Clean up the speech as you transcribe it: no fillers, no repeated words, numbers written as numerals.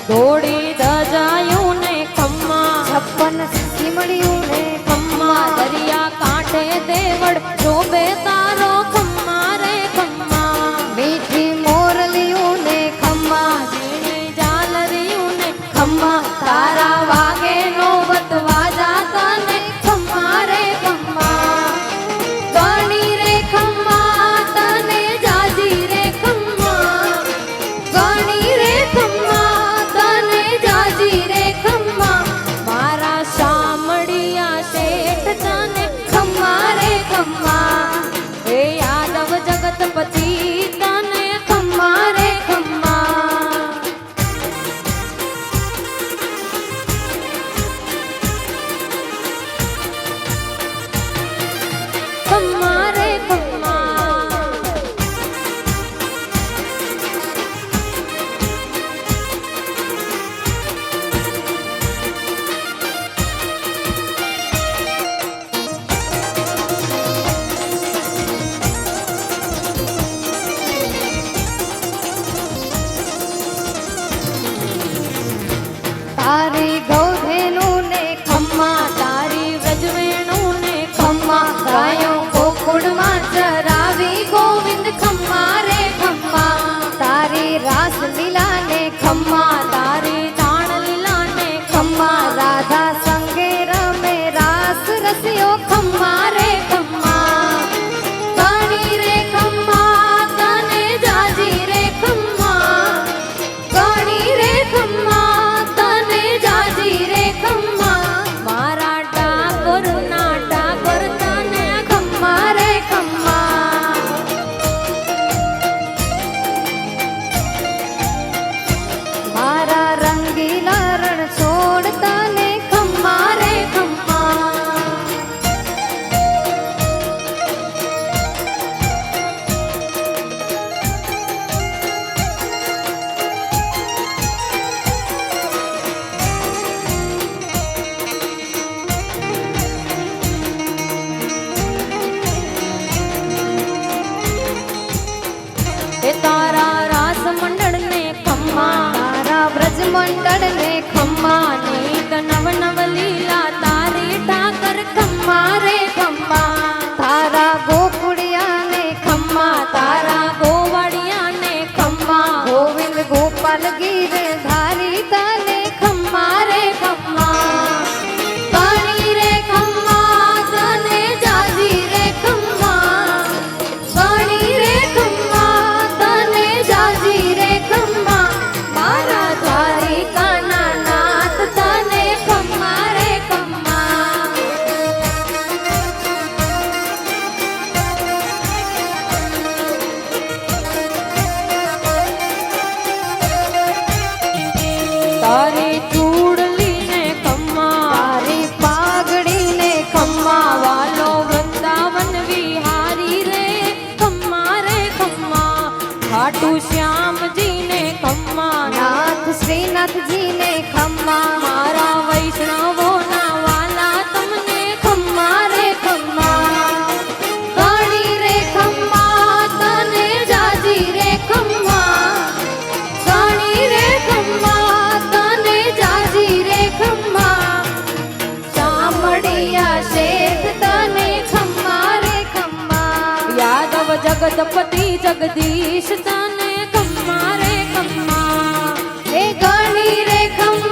ઘોડી દજાયું ને ખમ્મા, છપ્પન સીમડિયું ને ખમ્મા, દરિયા કાંઠે દેવડ શોભે તારો ખમ્મા રે ખમ્મા, મીઠી મોરલિયું ને ખમ્મા, ઝીણી ઝાલરિયું ને ખમ્મા, તારા વાગે નોબત વાજાતા ને ખમ્મા રે ખમ્મા, ગણી રે ખમ્મા તને જાજી રે ખમ્મા, ગણી રે ખમ્મા તને જાજી રે ખમ્મા, મારા શામળિયા શેઠ તને ખમ્મા રે ખમ્મા, હે યાદવ જગતપતિ તને ખમ્મા રે ખમ્મા, ખમ્મા રે ખમ્મા, તારી ગૌધેનું ને ખમ્મા, તારી વ્રજવેણું ને ખમ્મા, ગાયો ગોકુળમાં ચરાવી ગોવિંદ ખમ્મા રે ખમ્મા, તારી રાસલીલા ને ખમ્મા, તારી તાણ લીલા ને ખમ્મા, રાધા સંગે રમે રાસ રસિયો ખમ્મા રે ખમ્મા, ગણી રે ખમ્મા તને જાજી રે ખમ્મા, ગણી રે ખમ્મા તને જાજી યાદવ જગતપતિ જગદીશ તને ખમ્મા રે ખમ્મા. એ ગણી રે ખમ્મા